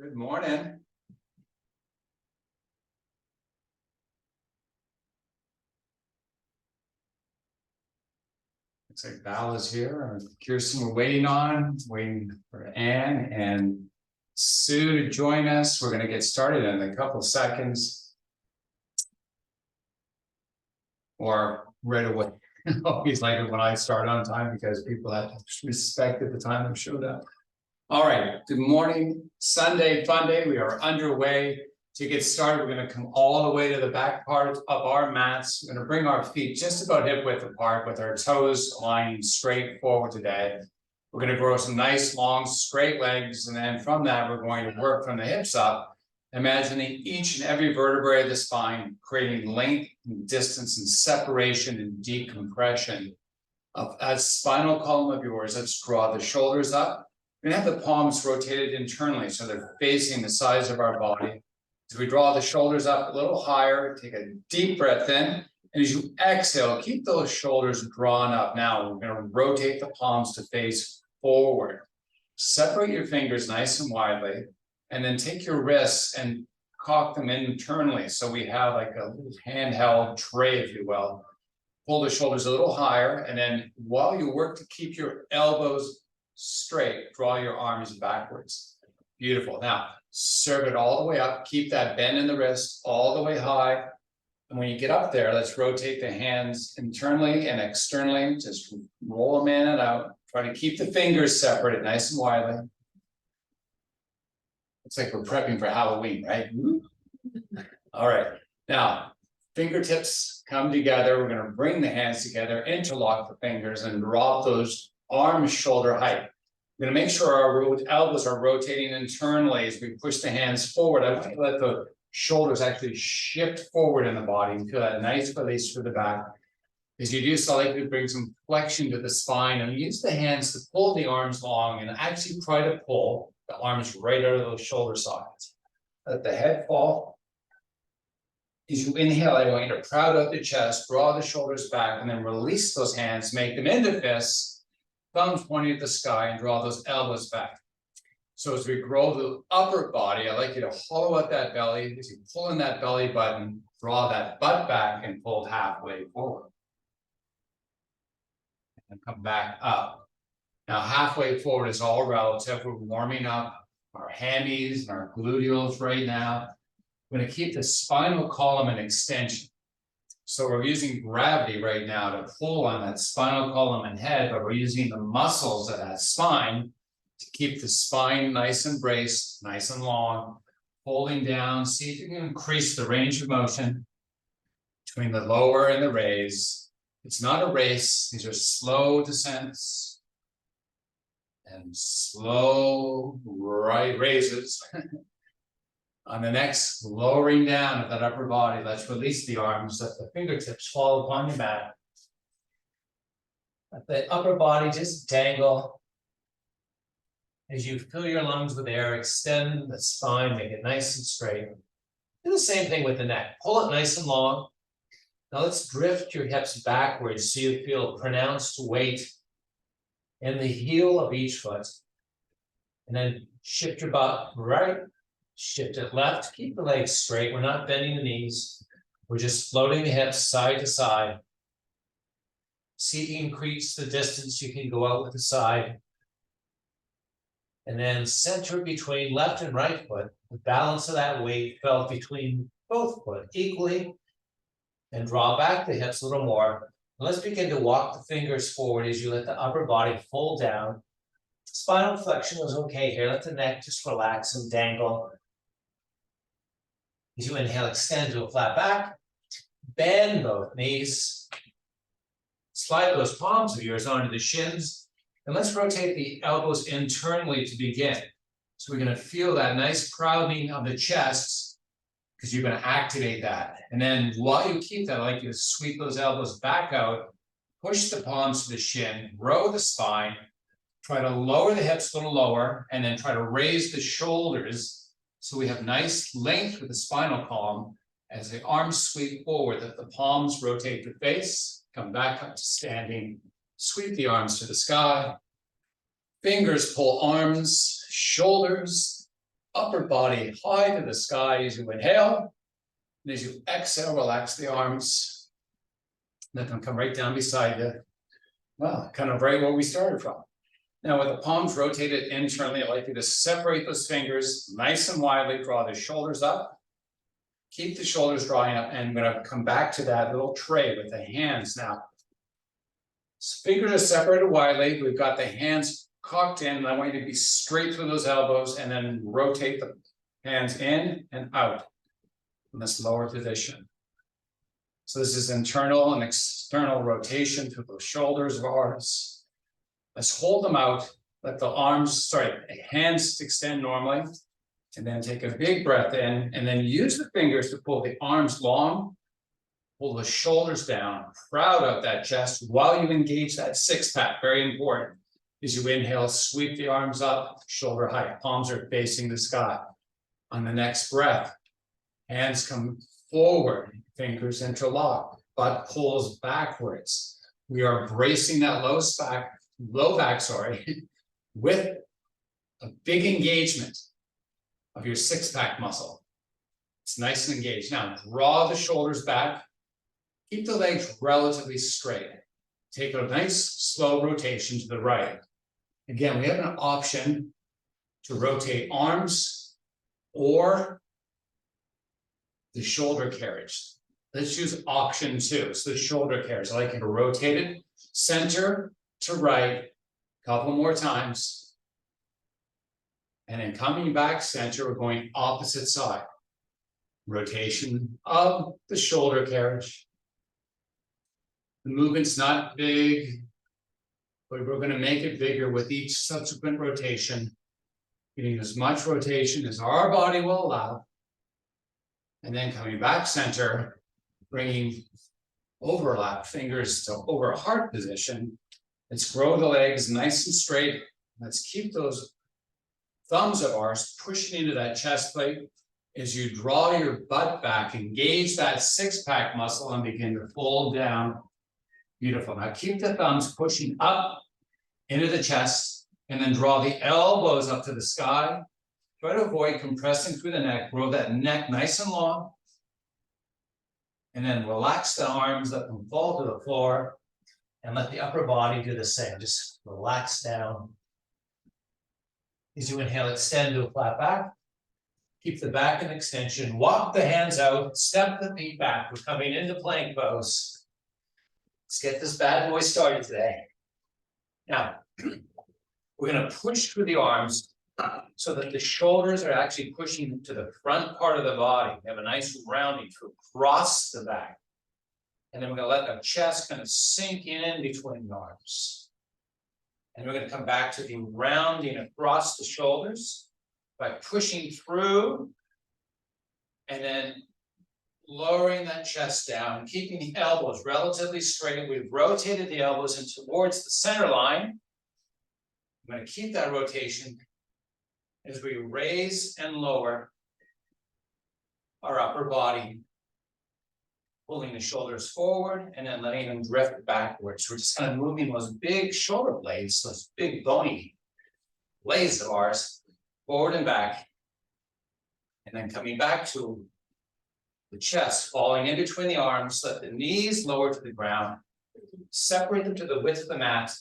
Good morning. Looks like Val is here. Kirsten, we're waiting for Ann and Sue to join us. We're going to get started in a couple seconds. Or right away. Always like it when I start on time because people have to respect at the time I've showed up. All right, good morning. Sunday, fun day. We are underway. To get started, we're going to come all the way to the back part of our mats. We're going to bring our feet just about hip width apart with our toes lying straight forward today. We're going to grow some nice, long, straight legs. And then from that, we're going to work from the hips up, imagining each and every vertebrae of the spine, creating length and distance and separation and decompression of that spinal column of yours. Let's draw the shoulders up. We're going to have the palms rotated internally so they're facing the sides of our body. As we draw the shoulders up a little higher, take a deep breath in. And as you exhale, keep those shoulders drawn up. Now we're going to rotate the palms to face forward. Separate your fingers nice and widely. And then take your wrists and cock them internally. So we have like a little handheld tray, if you will. Pull the shoulders a little higher. And then while you work to keep your elbows straight, draw your arms backwards. Beautiful. Now, serve it all the way up. Keep that bend in the wrist all the way high. And when you get up there, let's rotate the hands internally and externally. Just roll them in and out. Try to keep the fingers separated nice and widely. It's like we're prepping for Halloween, right? All right. Now, fingertips come together. We're going to bring the hands together, interlock the fingers, and drop those arms shoulder height. We're going to make sure our elbows are rotating internally as we push the hands forward. I want you to let the shoulders actually shift forward in the body and feel that nice release through the back. As you do so, I like to bring some flexion to the spine and use the hands to pull the arms long and actually try to pull the arms right out of those shoulder sockets. Let the head fall. As you inhale, I want you to proud out the chest, draw the shoulders back, and then release those hands, make them into fists. Thumbs pointing at the sky and draw those elbows back. So as we grow the upper body, I'd like you to hollow out that belly. As you pull in that belly button, draw that butt back and pull halfway forward. And come back up. Now halfway forward is all relative. We're warming up our hammies and our gluteals right now. We're going to keep the spinal column in extension. So we're using gravity right now to pull on that spinal column and head, but we're using the muscles of that spine to keep the spine nice and braced, nice and long, holding down. See if you can increase the range of motion between the lower and the raise. It's not a race. These are slow descents and slow right raises. On the next, lowering down of that upper body, let's release the arms, let the fingertips fall upon your mat. Let the upper body just dangle. As you fill your lungs with air, extend the spine, make it nice and straight. Do the same thing with the neck. Pull it nice and long. Now let's drift your hips backwards so you feel pronounced weight in the heel of each foot. And then shift your butt right. Shift it left, keep the legs straight. We're not bending the knees. We're just floating the hips side to side. See if you increase the distance you can go out with the side. And then center between left and right foot. The balance of that weight felt between both foot equally. And draw back the hips a little more. Let's begin to walk the fingers forward as you let the upper body fold down. Spinal flexion is okay here. Let the neck just relax and dangle. As you inhale, extend to a flat back, bend both knees, slide those palms of yours onto the shins, and let's rotate the elbows internally to begin. So we're going to feel that nice crowding of the chest because you're going to activate that. And then while you keep that, I'd like you to sweep those elbows back out, push the palms to the shin, row the spine, try to lower the hips a little lower, and then try to raise the shoulders. So we have nice length with the spinal column as the arms sweep forward, that the palms rotate the face, come back up to standing, sweep the arms to the sky, fingers pull arms, shoulders upper body high to the sky as you inhale. And as you exhale, relax the arms. Let them come right down beside you. Well, kind of right where we started from. Now with the palms rotated internally, I'd like you to separate those fingers nice and widely, draw the shoulders up. Keep the shoulders drawing up, and I'm going to come back to that little tray with the hands now. Fingers are separated widely. We've got the hands cocked in, and I want you to be straight through those elbows and then rotate the hands in and out in this lower position. So this is internal and external rotation through those shoulders of ours. Let's hold them out. Let the hands extend normally. And then take a big breath in, and then use the fingers to pull the arms long, pull the shoulders down, proud of that chest while you engage that six-pack. Very important. As you inhale, sweep the arms up, shoulder height, palms are facing the sky. On the next breath, hands come forward, fingers interlock, butt pulls backwards. We are bracing that low back, with a big engagement of your six-pack muscle. It's nice and engaged. Now, draw the shoulders back. Keep the legs relatively straight. Take a nice, slow rotation to the right. Again, we have an option to rotate arms or the shoulder carriage. Let's use option 2. So the shoulder carriage. I'd like you to rotate it center to right a couple more times. And then coming back center, we're going opposite side. Rotation of the shoulder carriage. The movement's not big, but we're going to make it bigger with each subsequent rotation, getting as much rotation as our body will allow. And then coming back center, bringing overlap fingers to over heart position. Let's grow the legs nice and straight. Let's keep those thumbs of ours pushing into that chest plate. As you draw your butt back, engage that six-pack muscle and begin to fold down. Beautiful. Now keep the thumbs pushing up into the chest, and then draw the elbows up to the sky. Try to avoid compressing through the neck. Grow that neck nice and long. And then relax the arms, let them fall to the floor, and let the upper body do the same. Just relax down. As you inhale, extend to a flat back. Keep the back in extension. Walk the hands out. Step the feet back. We're coming into plank pose. Let's get this bad boy started today. Now, we're going to push through the arms so that the shoulders are actually pushing to the front part of the body. We have a nice rounding to across the back. And then we're going to let the chest kind of sink in between the arms. And we're going to come back to the rounding across the shoulders by pushing through and then lowering that chest down, keeping the elbows relatively straight. We've rotated the elbows in towards the center line. I'm going to keep that rotation as we raise and lower our upper body, pulling the shoulders forward and then letting them drift backwards. We're just kind of moving those big shoulder blades, those big bony blades of ours, forward and back. And then coming back to the chest, falling in between the arms, let the knees lower to the ground, separate them to the width of the mat,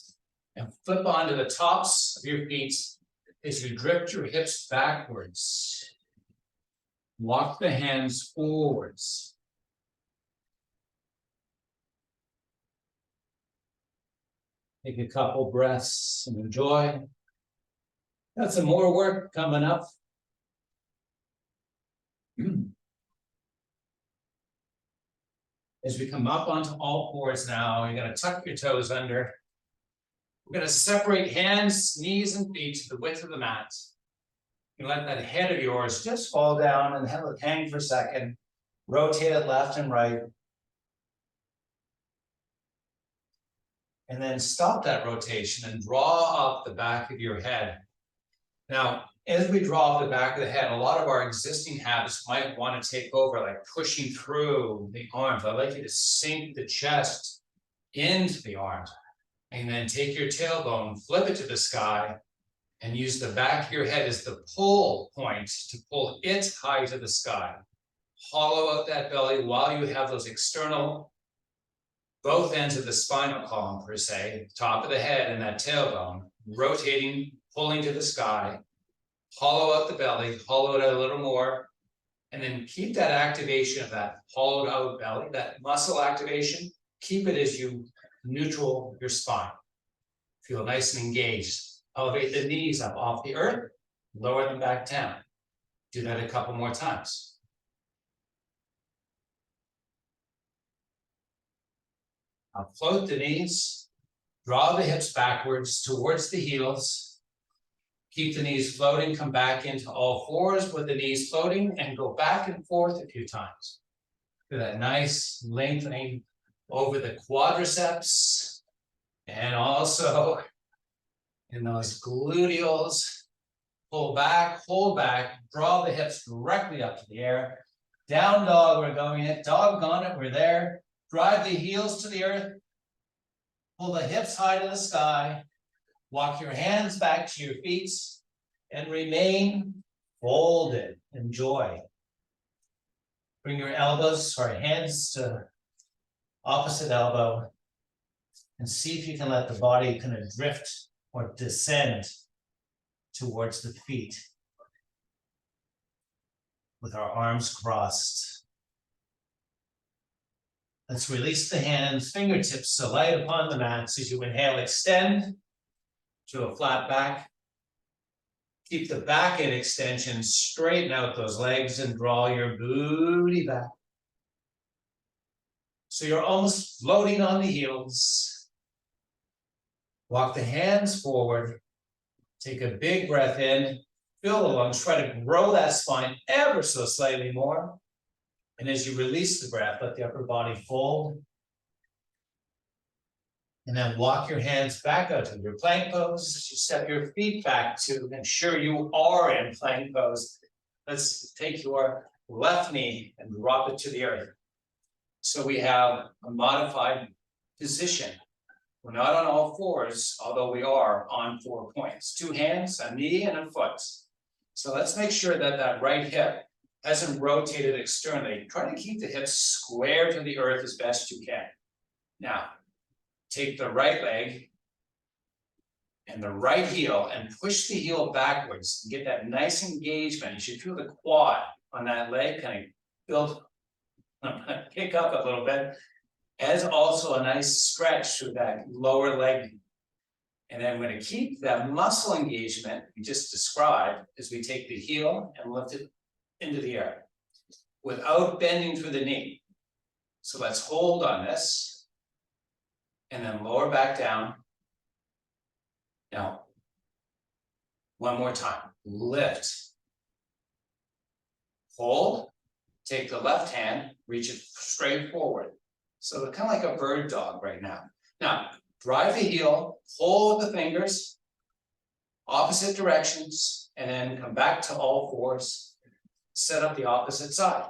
and flip onto the tops of your feet as you drift your hips backwards. Walk the hands forwards. Take a couple breaths and enjoy. Got some more work coming up. As we come up onto all fours now, you're going to tuck your toes under. We're going to separate hands, knees, and feet to the width of the mat. You let that head of yours just fall down and let it hang for a second. Rotate it left and right. And then stop that rotation and draw up the back of your head. Now, as we draw up the back of the head, a lot of our existing habits might want to take over, like pushing through the arms. I'd like you to sink the chest into the arms. And then take your tailbone, flip it to the sky, And use the back of your head as the pull point to pull it high to the sky. Hollow out that belly while you have those external, both ends of the spinal column per se, top of the head and that tailbone, rotating, pulling to the sky. Hollow out the belly, hollow it out a little more, and then keep that activation of that hollowed out belly, that muscle activation. Keep it as you neutral your spine. Feel nice and engaged. Elevate the knees up off the earth, lower them back down. Do that a couple more times. Now float the knees, draw the hips backwards towards the heels. Keep the knees floating, come back into all fours with the knees floating and go back and forth a few times. Do that nice lengthening over the quadriceps and also in those gluteals. Pull back, hold back, draw the hips directly up to the air. Down dog, we're going in. Doggone it, we're there. Drive the heels to the earth. Pull the hips high to the sky. Walk your hands back to your feet and remain folded. Enjoy. Bring your hands to opposite elbow and see if you can let the body kind of drift or descend towards the feet with our arms crossed. Let's release the hands, fingertips so light upon the mat. As you inhale, extend to a flat back. Keep the back end extension, straighten out those legs and draw your booty back. So you're almost floating on the heels. Walk the hands forward. Take a big breath in, fill the lungs, try to grow that spine ever so slightly more. And as you release the breath, let the upper body fold. And then walk your hands back out to your plank pose. As you step your feet back to ensure you are in plank pose. Let's take your left knee and drop it to the earth. So we have a modified position. We're not on all fours, although we are on 4 points. 2 hands, a knee, and a foot. So let's make sure that that right hip hasn't rotated externally. Try to keep the hips square to the earth as best you can. Now, take the right leg and the right heel and push the heel backwards and get that nice engagement. You should feel the quad on that leg kind of build, kick up a little bit. As also a nice stretch through that lower leg. And then we're going to keep that muscle engagement we just described as we take the heel and lift it into the air without bending through the knee. So let's hold on this and then lower back down. Now, one more time, lift, hold, take the left hand, reach it straight forward. So we're kind of like a bird dog right now. Now, drive the heel, hold the fingers, opposite directions, and then come back to all fours. Set up the opposite side.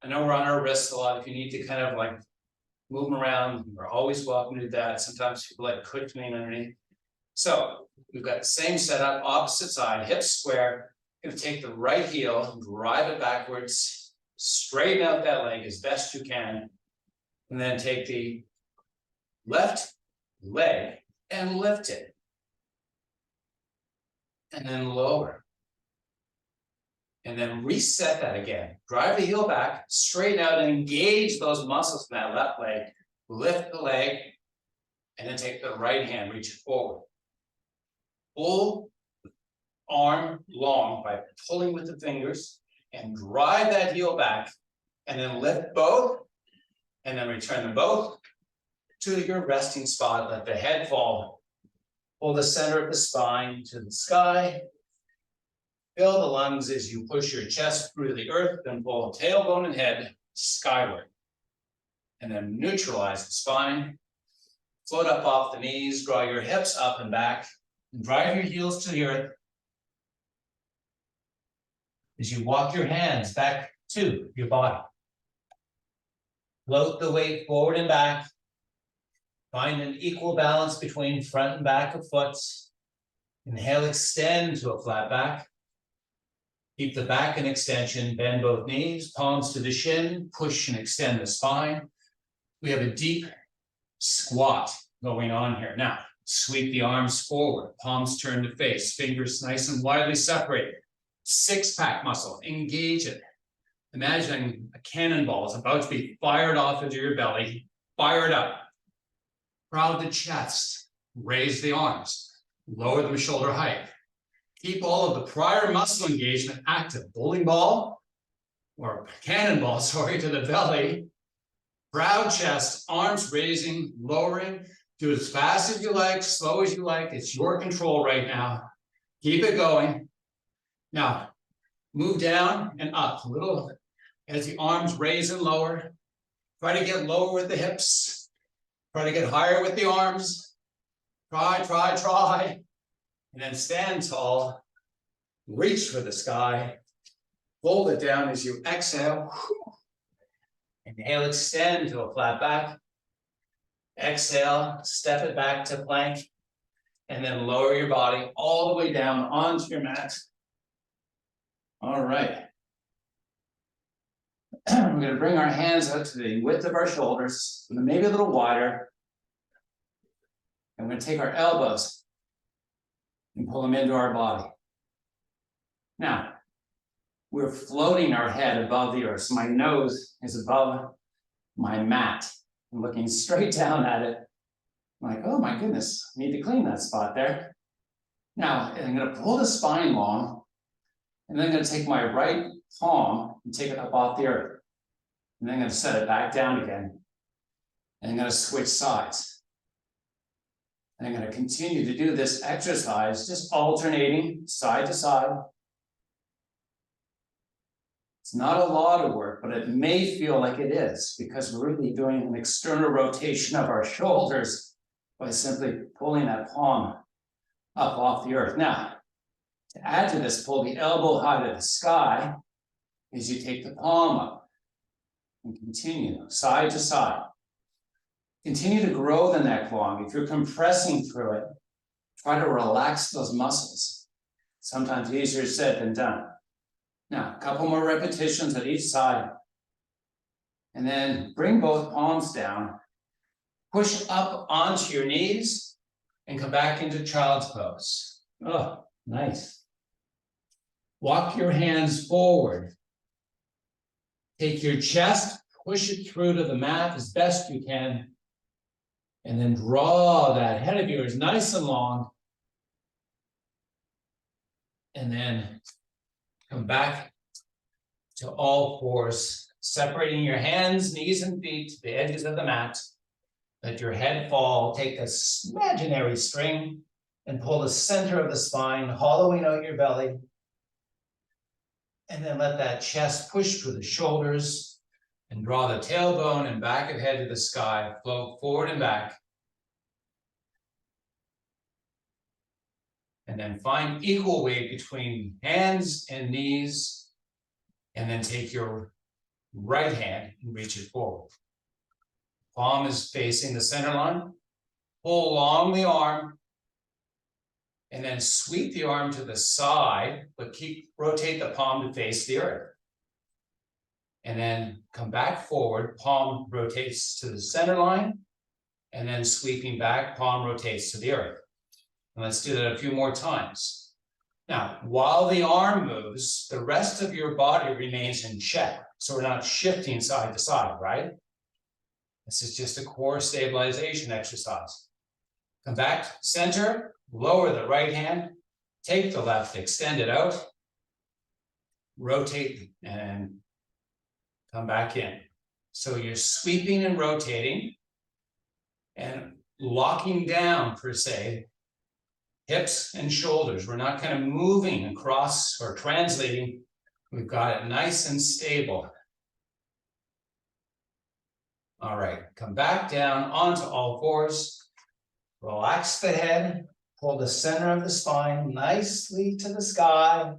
I know we're on our wrists a lot. If you need to kind of like move them around, we're always welcome to do that. Sometimes people like cushioning underneath. So we've got the same setup, opposite side, hips square. You're going to take the right heel and drive it backwards. Straighten out that leg as best you can, and then take the left leg and lift it. And then lower. And then reset that again. Drive the heel back, straighten out and engage those muscles in that left leg. Lift the leg, and then take the right hand, reach it forward. Pull the arm long by pulling with the fingers. And drive that heel back, and then lift both, and then return them both to your resting spot. Let the head fall. Pull the center of the spine to the sky. Fill the lungs as you push your chest through the earth, then pull tailbone and head skyward. And then neutralize the spine. Float up off the knees, draw your hips up and back, and drive your heels to the earth. As you walk your hands back to your body. Float the weight forward and back. Find an equal balance between front and back of foot. Inhale, extend to a flat back. Keep the back in extension, bend both knees, palms to the shin, push and extend the spine. We have a deep squat going on here. Now, sweep the arms forward, palms turn to face, fingers nice and widely separated. Six-pack muscle, engage it. Imagine a cannonball is about to be fired off into your belly. Fire it up. Crowd the chest, raise the arms, lower them shoulder height. Keep all of the prior muscle engagement active. Bowling ball or cannonball, sorry, to the belly. Proud chest, arms raising, lowering. Do it as fast as you like, slow as you like. It's your control right now. Keep it going. Now, move down and up a little as the arms raise and lower. Try to get lower with the hips. Try to get higher with the arms. Try. And then stand tall. Reach for the sky. Fold it down as you exhale. Inhale, extend to a flat back. Exhale, step it back to plank. And then lower your body all the way down onto your mat. All right. We're going to bring our hands out to the width of our shoulders, maybe a little wider. And we're going to take our elbows and pull them into our body. Now, we're floating our head above the earth. So my nose is above my mat. I'm looking straight down at it. I'm like, oh my goodness, I need to clean that spot there. Now, I'm going to pull the spine long, and then I'm going to take my right palm and take it up off the earth. And then I'm going to set it back down again. And I'm going to switch sides. And I'm going to continue to do this exercise, just alternating side to side. It's not a lot of work, but it may feel like it is because we're really doing an external rotation of our shoulders by simply pulling that palm up off the earth. Now, to add to this, pull the elbow high to the sky as you take the palm up and continue side to side. Continue to grow the neck long. If you're compressing through it, try to relax those muscles. Sometimes easier said than done. Now, a couple more repetitions at each side. And then bring both palms down. Push up onto your knees and come back into child's pose. Oh, nice. Walk your hands forward. Take your chest, push it through to the mat as best you can. And then draw that head of yours nice and long. And then come back to all fours, separating your hands, knees, and feet to the edges of the mat. Let your head fall. Take this imaginary string and pull the center of the spine, hollowing out your belly. And then let that chest push through the shoulders and draw the tailbone and back of head to the sky. Float forward and back. And then find equal weight between hands and knees. And then take your right hand and reach it forward. Palm is facing the center line. Pull along the arm. And then sweep the arm to the side, but rotate the palm to face the earth. And then come back forward, palm rotates to the center line. And then sweeping back, palm rotates to the earth. And let's do that a few more times. Now, while the arm moves, the rest of your body remains in check. So we're not shifting side to side, right? This is just a core stabilization exercise. Come back, center, lower the right hand, take the left, extend it out, rotate, and come back in. So you're sweeping and rotating and locking down, per se, hips and shoulders. We're not kind of moving across or translating. We've got it nice and stable. All right, come back down onto all fours. Relax the head. Pull the center of the spine nicely to the sky.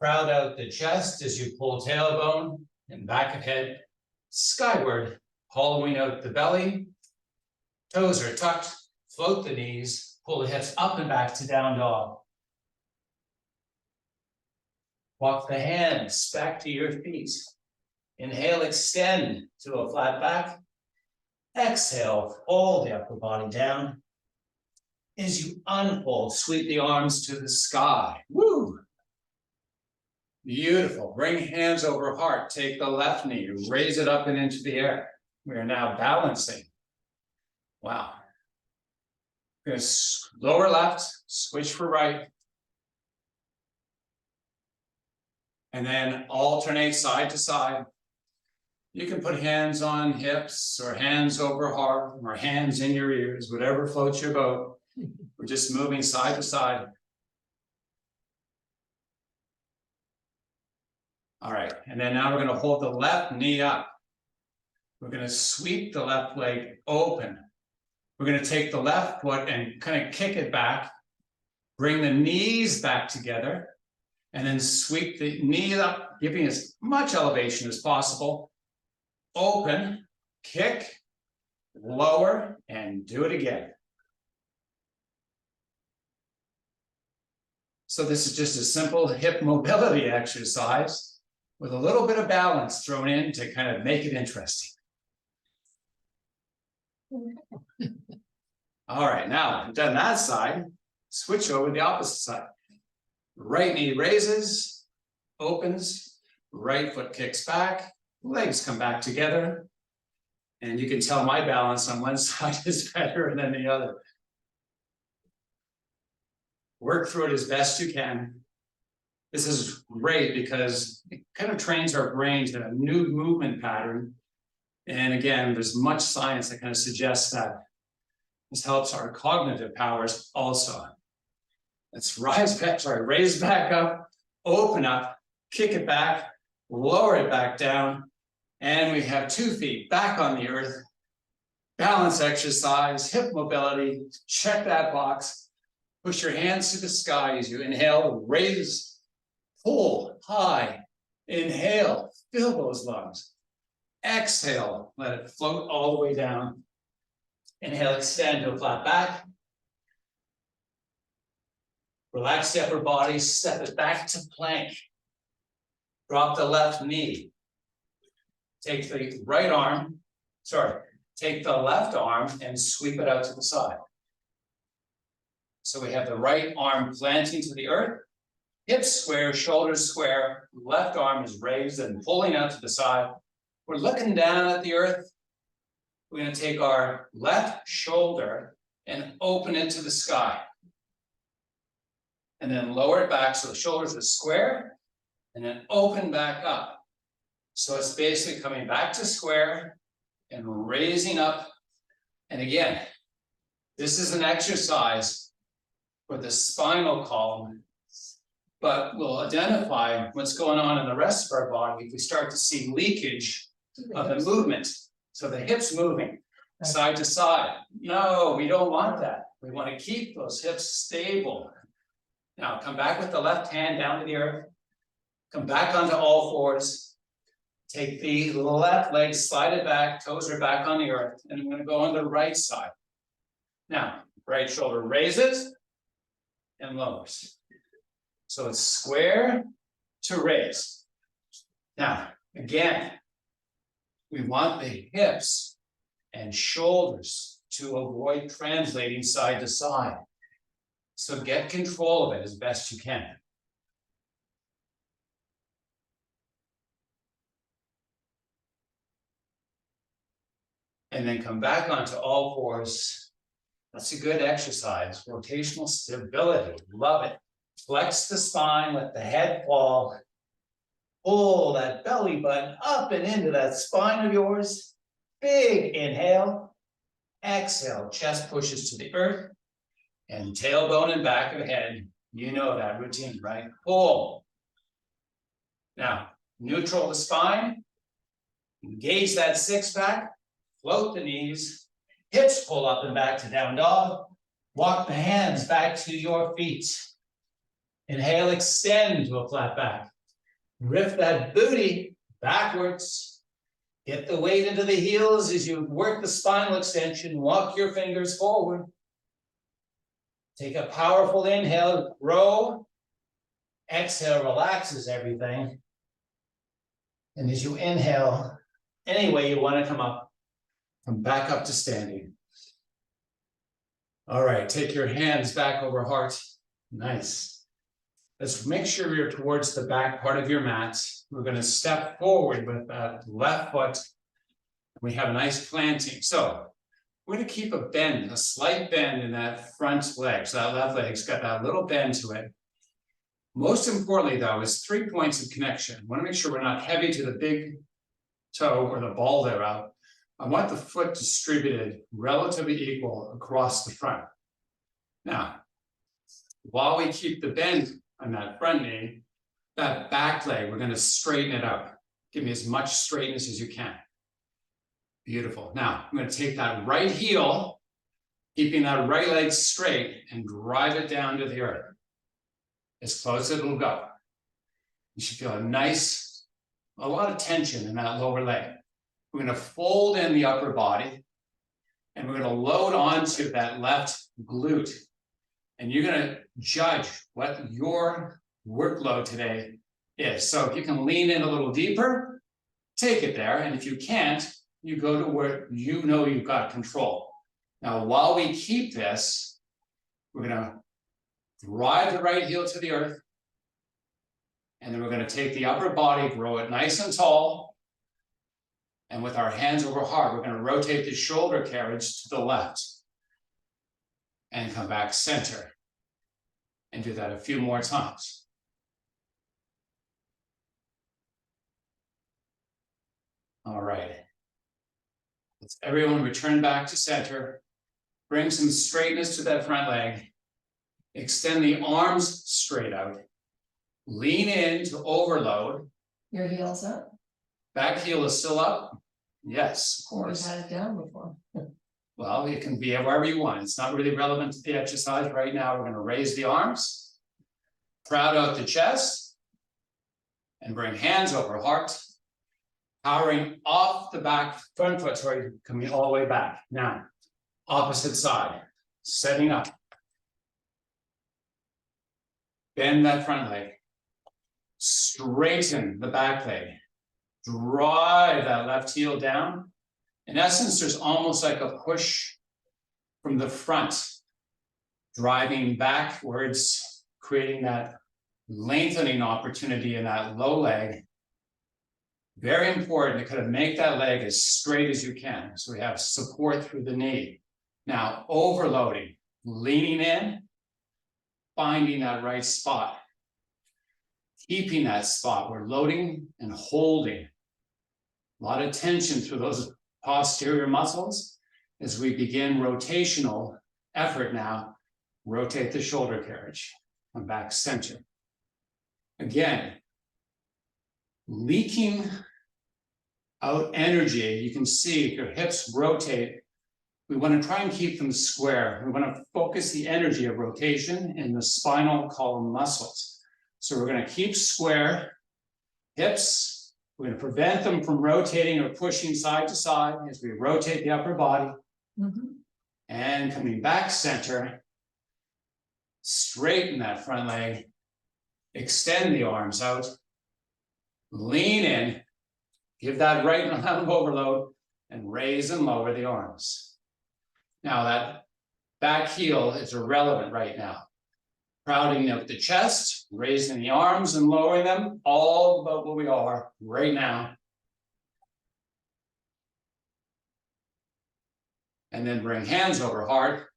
Crowd out the chest as you pull tailbone and back of head skyward, hollowing out the belly. Toes are tucked, float the knees, pull the hips up and back to down dog. Walk the hands back to your feet. Inhale, extend to a flat back. Exhale, fold the upper body down. As you unfold, sweep the arms to the sky. Woo! Beautiful. Bring hands over heart. Take the left knee, raise it up and into the air. We are now balancing. Wow. Going to lower left, switch for right. And then alternate side to side. You can put hands on hips or hands over heart or hands in your ears, whatever floats your boat. We're just moving side to side. All right, and then now we're going to hold the left knee up. We're going to sweep the left leg open. We're going to take the left foot and kind of kick it back. Bring the knees back together. And then sweep the knee up, giving as much elevation as possible. Open, kick, lower, and do it again. So this is just a simple hip mobility exercise with a little bit of balance thrown in to kind of make it interesting. All right, now I've done that side, switch over to the opposite side. Right knee raises, opens, right foot kicks back, legs come back together. And you can tell my balance on one side is better than the other. Work through it as best you can. This is great because it kind of trains our brain to a new movement pattern. And again, there's much science that kind of suggests that this helps our cognitive powers also. Let's raise back up, open up, kick it back, lower it back down. And we have 2 feet back on the earth. Balance exercise, hip mobility, check that box. Push your hands to the sky as you inhale, raise, pull high. Inhale, fill those lungs. Exhale, let it float all the way down. Inhale, extend to a flat back. Relax the upper body, step it back to plank. Drop the left knee. Take the right arm, take the left arm and sweep it out to the side. So we have the right arm planting to the earth, hips square, shoulders square, left arm is raised and pulling out to the side. We're looking down at the earth. We're going to take our left shoulder and open it to the sky. And then lower it back so the shoulders are square, and then open back up. So it's basically coming back to square and raising up. And again, this is an exercise for the spinal column, but we'll identify what's going on in the rest of our body if we start to see leakage of the movement. So the hips moving side to side. No, we don't want that. We want to keep those hips stable. Now come back with the left hand down to the earth. Come back onto all fours. Take the left leg, slide it back, toes are back on the earth, and I'm going to go on the right side. Now, right shoulder raises and lowers. So it's square to raise. Now, again, we want the hips and shoulders to avoid translating side to side. So get control of it as best you can. And then come back onto all fours. That's a good exercise. Rotational stability, love it. Flex the spine, let the head fall. Pull that belly button up and into that spine of yours. Big inhale. Exhale, chest pushes to the earth. And tailbone and back of head. You know that routine, right? Pull. Now, neutral the spine. Engage that six pack. Float the knees. Hips pull up and back to down dog. Walk the hands back to your feet. Inhale, extend to a flat back. Lift that booty backwards. Get the weight into the heels as you work the spinal extension, walk your fingers forward. Take a powerful inhale, grow. Exhale, relaxes everything. And as you inhale, any way you want to come back up to standing. All right, take your hands back over heart. Nice. Let's make sure you're towards the back part of your mat. We're going to step forward with that left foot. We have a nice planting. So we're going to keep a bend, a slight bend in that front leg. So that left leg's got that little bend to it. Most importantly, though, is 3 points of connection. I want to make sure we're not heavy to the big toe or the ball there out. I want the foot distributed relatively equal across the front. Now, while we keep the bend on that front knee, that back leg, we're going to straighten it out. Give me as much straightness as you can. Beautiful. Now, I'm going to take that right heel, keeping that right leg straight, and drive it down to the earth. As close as it'll go. You should feel a lot of tension in that lower leg. We're going to fold in the upper body, and we're going to load onto that left glute. And you're going to judge what your workload today is. So if you can lean in a little deeper, take it there. And if you can't, you go to where you know you've got control. Now, while we keep this, we're going to drive the right heel to the earth. And then we're going to take the upper body, grow it nice and tall. And with our hands over heart, we're going to rotate the shoulder carriage to the left. And come back center. And do that a few more times. All right. Let's everyone return back to center. Bring some straightness to that front leg. Extend the arms straight out. Lean in to overload. Your heels up? Back heel is still up. Yes, of We've course. had it down before. Well, it can be wherever you want. It's not really relevant to the exercise right now. We're going to raise the arms, proud out the chest, and bring hands over heart, powering off the back front foot, sorry, coming all the way back. Now, opposite side, setting up. Bend that front leg, straighten the back leg, drive that left heel down. In essence, there's almost like a push from the front, driving backwards, creating that lengthening opportunity in that low leg. Very important to kind of make that leg as straight as you can. So we have support through the knee. Now, overloading, leaning in, finding that right spot, keeping that spot. We're loading and holding. A lot of tension through those posterior muscles as we begin rotational effort now. Rotate the shoulder carriage, come back center. Again, leaking out energy. You can see if your hips rotate, we want to try and keep them square. We want to focus the energy of rotation in the spinal column muscles. So we're going to keep square hips. We're going to prevent them from rotating or pushing side to side as we rotate the upper body. And coming back center, straighten that front leg, extend the arms out, lean in, give that right arm overload, and raise and lower the arms. Now that back heel is irrelevant right now. Crowding out the chest, raising the arms and lowering them, all about what we are right now. And then bring hands over heart.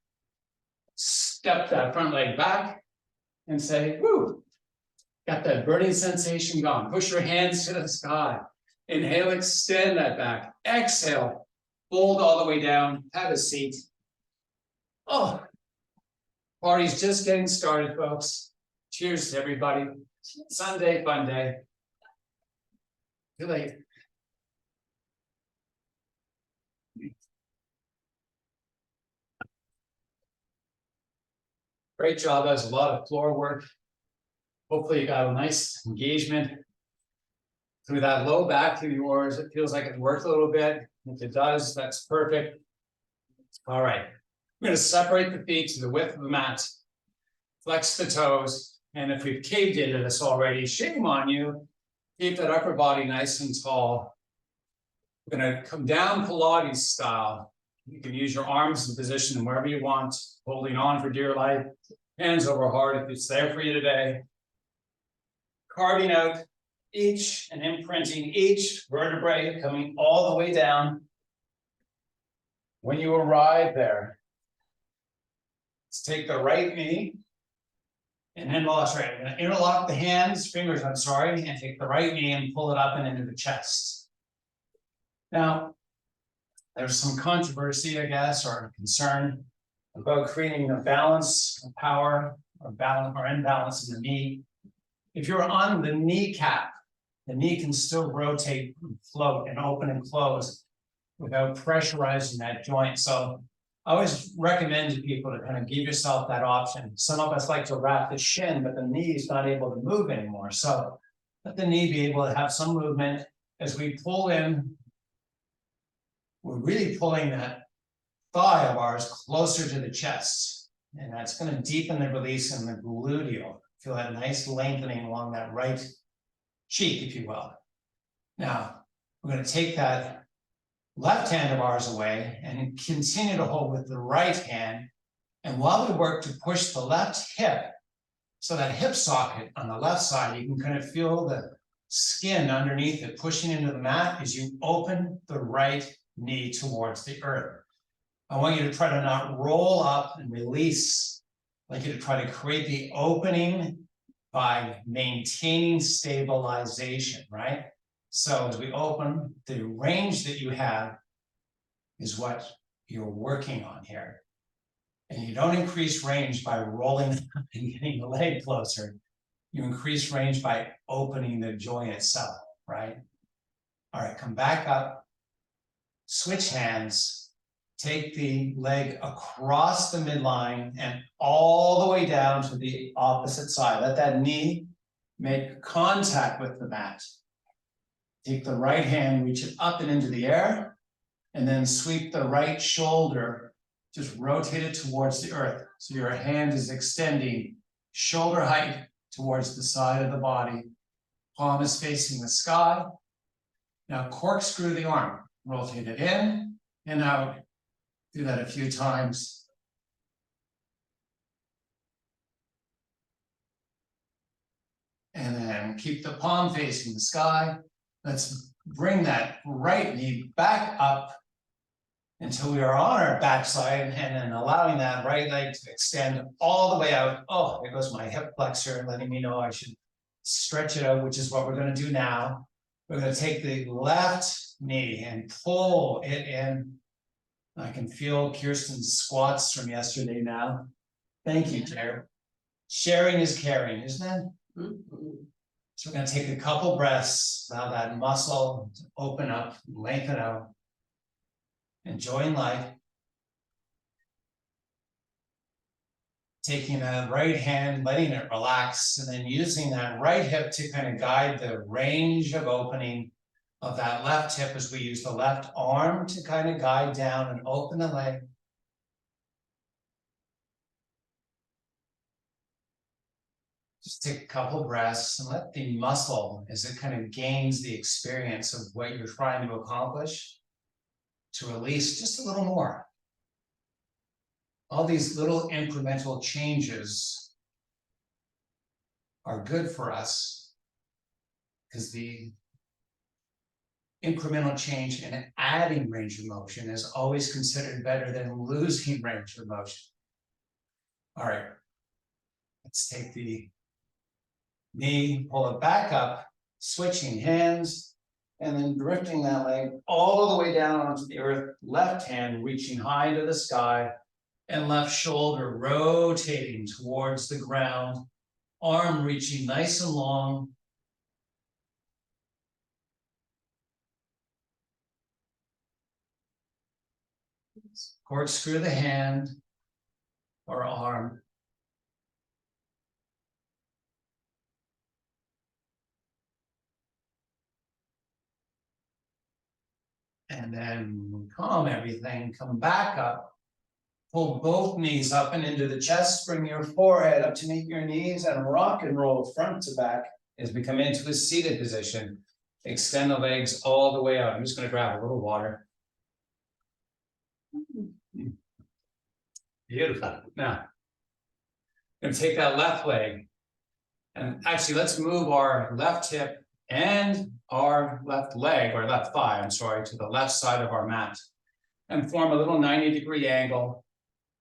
Step that front leg back and say, woo, got that burning sensation gone. Push your hands to the sky. Inhale, extend that back. Exhale, fold all the way down, have a seat. Oh, party's just getting started, folks. Cheers to everybody. Sunday, fun day. Too late. Great job. That's a lot of floor work. Hopefully you got a nice engagement. through that low back of yours. It feels like it worked a little bit. If it does, that's perfect. All right, we're gonna separate the feet to the width of the mat, flex the toes, and if we've caved into this already, shame on you. Keep that upper body nice and tall. We're gonna come down Pilates style. You can use your arms in position wherever you want, holding on for dear life, hands over heart if it's there for you today. Carving out each and imprinting each vertebrae, coming all the way down. When you arrive there, let's take the right knee and interlock, right, I'm gonna interlock the fingers, and take the right knee and pull it up and into the chest. Now, there's some controversy, I guess, or concern about creating a balance, a power, or balance or imbalance in the knee. If you're on the kneecap, the knee can still rotate and float and open and close without pressurizing that joint. So I always recommend to people to kind of give yourself that option. Some of us like to wrap the shin, but the knee is not able to move anymore. So let the knee be able to have some movement as we pull in. We're really pulling that thigh of ours closer to the chest. And that's going to deepen the release in the gluteal. Feel that nice lengthening along that right cheek, if you will. Now, we're going to take that left hand of ours away and continue to hold with the right hand. And while we work to push the left hip, so that hip socket on the left side, you can kind of feel the skin underneath it pushing into the mat as you open the right knee towards the earth. I want you to try to not roll up and release. I'd like you to try to create the opening by maintaining stabilization, right? So as we open, the range that you have is what you're working on here. And you don't increase range by rolling up and getting the leg closer. You increase range by opening the joint itself, right? All right, come back up, switch hands, take the leg across the midline and all the way down to the opposite side. Let that knee make contact with the mat. Take the right hand, reach it up and into the air, and then sweep the right shoulder, just rotate it towards the earth. So your hand is extending shoulder height towards the side of the body. Palm is facing the sky. Now corkscrew the arm, rotate it in and out. Do that a few times. And then keep the palm facing the sky. Let's bring that right knee back up until we are on our backside and then allowing that right leg to extend all the way out. Oh, there goes my hip flexor, letting me know I should stretch it out, which is what we're going to do now. We're going to take the left knee and pull it in. I can feel Kirsten's squats from yesterday now. Thank you, Jared. Sharing is caring, isn't it? Mm-hmm. So we're going to take a couple breaths, allow that muscle to open up, lengthen out, enjoying life. Taking that right hand, letting it relax, and then using that right hip to kind of guide the range of opening of that left hip as we use the left arm to kind of guide down and open the leg. Just take a couple breaths and let the muscle, as it kind of gains the experience of what you're trying to accomplish, to release just a little more. All these little incremental changes are good for us because the incremental change in adding range of motion is always considered better than losing range of motion. All right, let's take the knee, pull it back up, switching hands, and then drifting that leg all the way down onto the earth, left hand reaching high into the sky, and left shoulder rotating towards the ground, arm reaching nice and long. Corkscrew the hand or arm. And then calm everything, come back up. Pull both knees up and into the chest, bring your forehead up to meet your knees and rock and roll front to back as we come into a seated position. Extend the legs all the way out. I'm just going to grab a little water. Beautiful. Now, I'm going to take that left leg. And actually, let's move our left hip and our left leg, or left thigh, I'm sorry, to the left side of our mat. And form a little 90-degree angle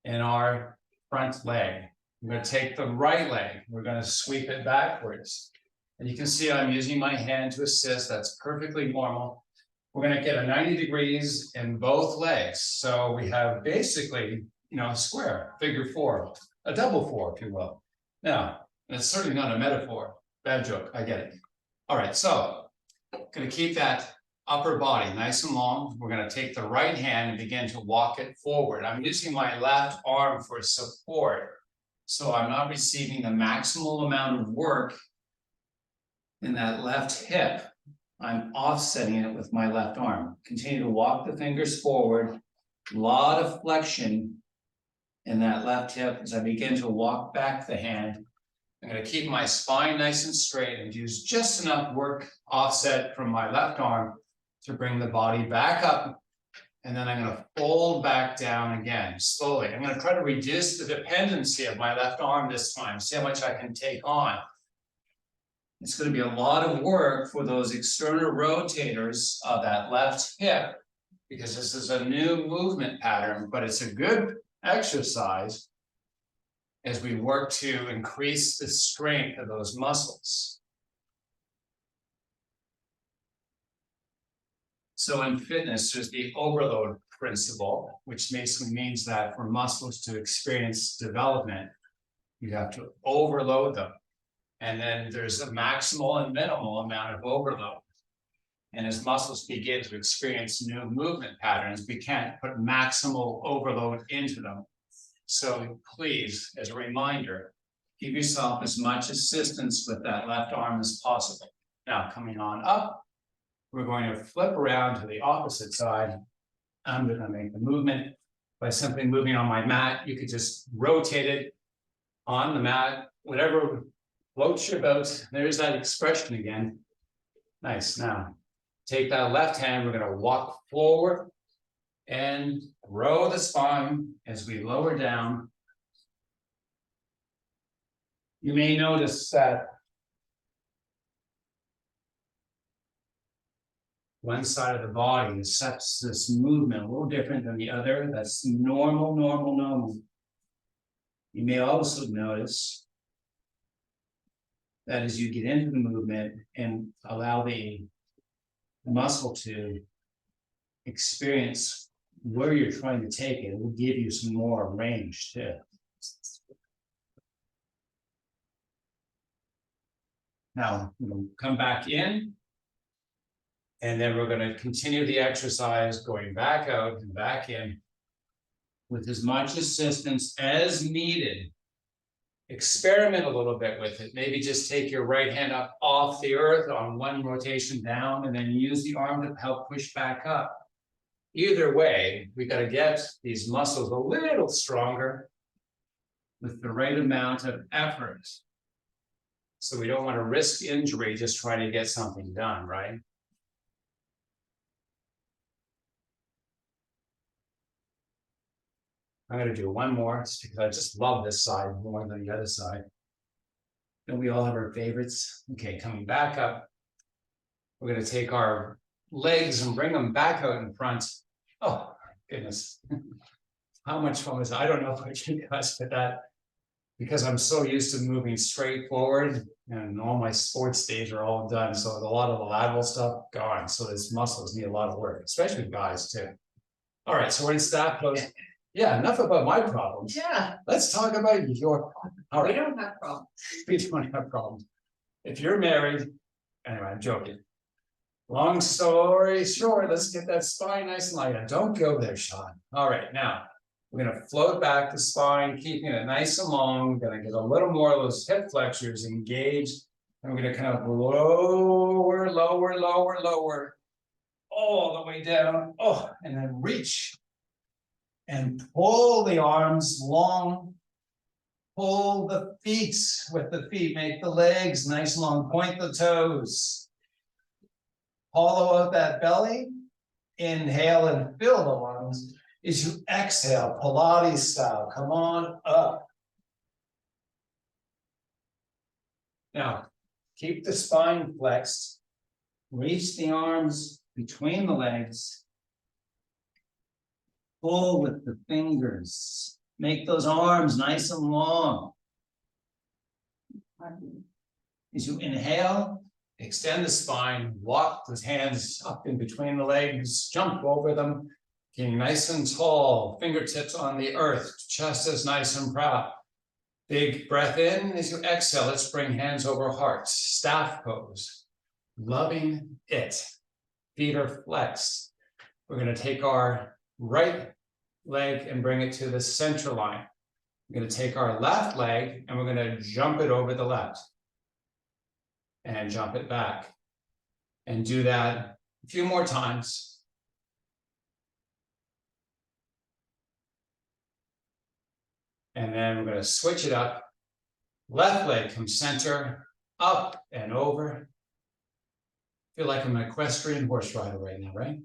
in our front leg. I'm going to take the right leg. We're going to sweep it backwards. And you can see I'm using my hand to assist. That's perfectly normal. We're going to get a 90 degrees in both legs. So we have basically, a square, figure four, a double four, if you will. Now, it's certainly not a metaphor. Bad joke, I get it. All right, so going to keep that upper body nice and long. We're going to take the right hand and begin to walk it forward. I'm using my left arm for support, so I'm not receiving the maximal amount of work in that left hip. I'm offsetting it with my left arm. Continue to walk the fingers forward. A lot of flexion in that left hip as I begin to walk back the hand. I'm going to keep my spine nice and straight and use just enough work offset from my left arm to bring the body back up. And then I'm going to fold back down again, slowly. I'm going to try to reduce the dependency of my left arm this time, see how much I can take on. It's going to be a lot of work for those external rotators of that left hip, because this is a new movement pattern, but it's a good exercise as we work to increase the strength of those muscles. So in fitness, there's the overload principle, which basically means that for muscles to experience development, you have to overload them. And then there's a maximal and minimal amount of overload. And as muscles begin to experience new movement patterns, we can't put maximal overload into them. So please, as a reminder, give yourself as much assistance with that left arm as possible. Now, coming on up, we're going to flip around to the opposite side. I'm going to make the movement by simply moving on my mat. You could just rotate it on the mat, whatever floats your boat. There's that expression again. Nice. Now, take that left hand. We're going to walk forward and row the spine as we lower down. You may notice that one side of the body accepts this movement a little different than the other. That's normal, normal, normal. You may also notice that as you get into the movement and allow the muscle to experience where you're trying to take it, it will give you some more range too. Now, we'll come back in. And then we're going to continue the exercise going back out and back in with as much assistance as needed. Experiment a little bit with it. Maybe just take your right hand up off the earth on one rotation down and then use the arm to help push back up. Either way, we got to get these muscles a little stronger with the right amount of effort. So we don't want to risk injury just trying to get something done, right? I'm going to do one more because I just love this side more than the other side. And we all have our favorites. Okay, coming back up. We're going to take our legs and bring them back out in front. Oh, goodness. How much fun was that? I don't know if I can cuss with that because I'm so used to moving straight forward and all my sports days are all done. So a lot of the lateral stuff gone. So these muscles need a lot of work, especially guys too. All right, so we're in staff pose. Yeah, enough about my problems. Yeah, Let's talk about your problem. All we right, don't have problems. we don't have problems. If you're married, anyway, I'm joking. Long story short, let's get that spine nice and light. Don't go there, Sean. All right, now we're going to float back the spine, keeping it nice and long. We're going to get a little more of those hip flexors engaged. And we're going to kind of lower, lower, lower, lower, all the way down, oh, and then reach. And pull the arms long. Pull the feet with the feet, make the legs nice and long, point the toes. Hollow out that belly. Inhale and fill the lungs. As you exhale, Pilates style, come on up. Now, keep the spine flexed. Reach the arms between the legs. Pull with the fingers. Make those arms nice and long. As you inhale, extend the spine, walk those hands up in between the legs, jump over them, getting nice and tall, fingertips on the earth, chest is nice and proud. Big breath in. As you exhale, let's bring hands over heart, staff pose, loving it. Feet are flexed. We're going to take our right leg and bring it to the center line. We're going to take our left leg and we're going to jump it over the left and jump it back and do that a few more times. And then we're going to switch it up. Left leg comes center, up and over. Feel like I'm an equestrian horse rider right now, right?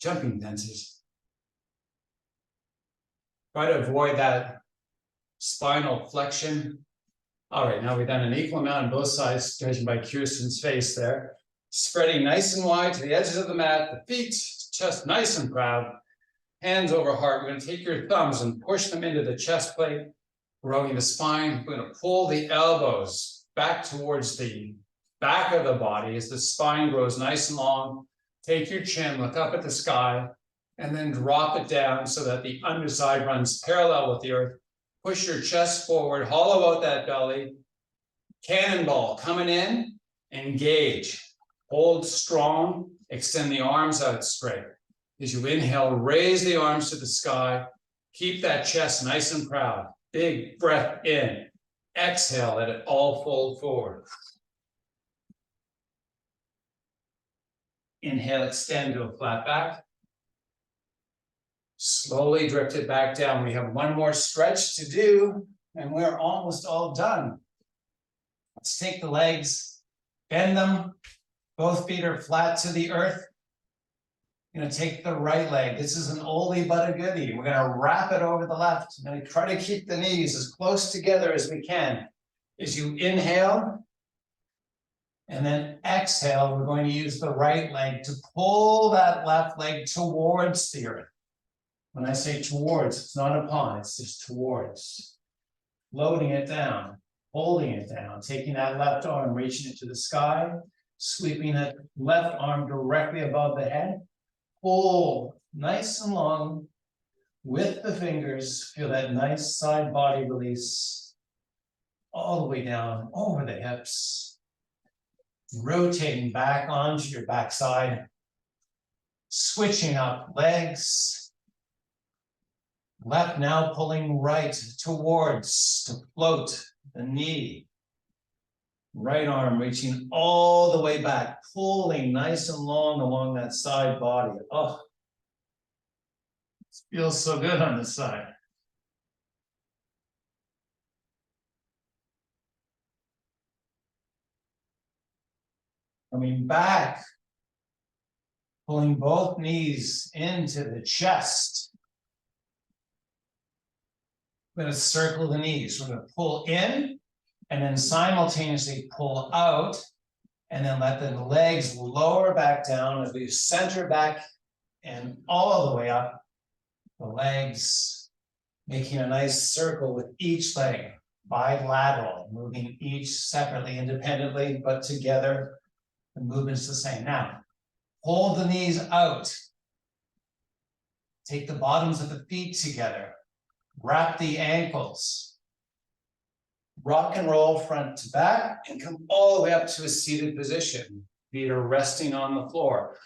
Jumping fences. Try to avoid that spinal flexion. All right, now we've done an equal amount on both sides, judging by Kirsten's face there. Spreading nice and wide to the edges of the mat, the feet, chest nice and proud. Hands over heart. We're going to take your thumbs and push them into the chest plate, growing the spine. We're going to pull the elbows back towards the back of the body as the spine grows nice and long. Take your chin, look up at the sky, and then drop it down so that the underside runs parallel with the earth. Push your chest forward, hollow out that belly. Cannonball coming in, engage. Hold strong, extend the arms out straight. As you inhale, raise the arms to the sky. Keep that chest nice and proud. Big breath in. Exhale, let it all fold forward. Inhale, extend to a flat back. Slowly drift it back down. We have one more stretch to do, and we're almost all done. Let's take the legs, bend them. Both feet are flat to the earth. You're going to take the right leg. This is an oldie but a goodie. We're going to wrap it over the left. I'm going to try to keep the knees as close together as we can. As you inhale, and then exhale, we're going to use the right leg to pull that left leg towards the earth. When I say towards, it's not upon, it's just towards. Loading it down, holding it down, taking that left arm, reaching it to the sky, sweeping that left arm directly above the head. Pull nice and long with the fingers. Feel that nice side body release all the way down over the hips. Rotating back onto your backside. Switching up legs. Left now pulling right towards to float the knee. Right arm reaching all the way back, pulling nice and long along that side body. Oh, it feels so good on this side. Coming back, pulling both knees into the chest. We're going to circle the knees. We're going to pull in and then simultaneously pull out and then let the legs lower back down as we center back and all the way up. The legs making a nice circle with each leg, bilateral, moving each separately, independently, but together. The movement's the same. Now, hold the knees out. Take the bottoms of the feet together. Wrap the ankles. Rock and roll front to back and come all the way up to a seated position. Feet are resting on the floor.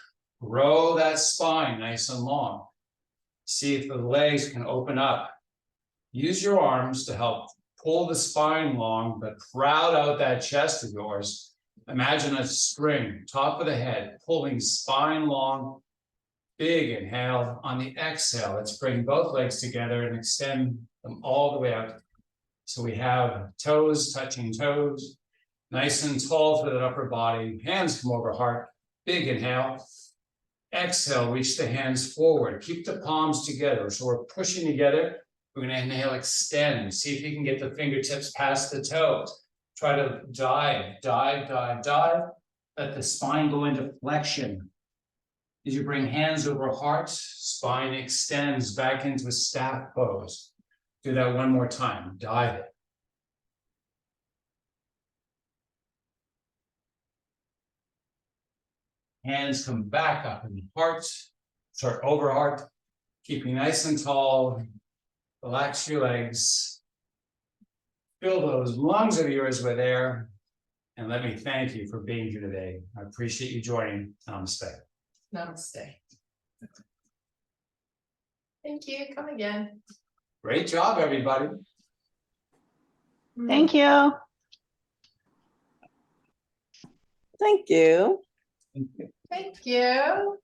Grow that spine nice and long. See if the legs can open up. Use your arms to help pull the spine long, but crowd out that chest of yours. Imagine a string, top of the head, pulling spine long. Big inhale. On the exhale, let's bring both legs together and extend them all the way out. So we have toes touching toes. Nice and tall through the upper body. Hands come over heart. Big inhale. Exhale, reach the hands forward. Keep the palms together. So we're pushing together. We're going to inhale, extend. See if you can get the fingertips past the toes. Try to dive. Let the spine go into flexion. As you bring hands over heart, spine extends back into a staff pose. Do that one more time. Dive. Hands come back up in heart, start over heart, keeping nice and tall. Relax your legs. Fill those lungs of yours with air. And let me thank you for being here today. I appreciate you joining. Namaste. Namaste. Thank you. Come again. Great job, everybody. Thank you. Thank you. Thank you.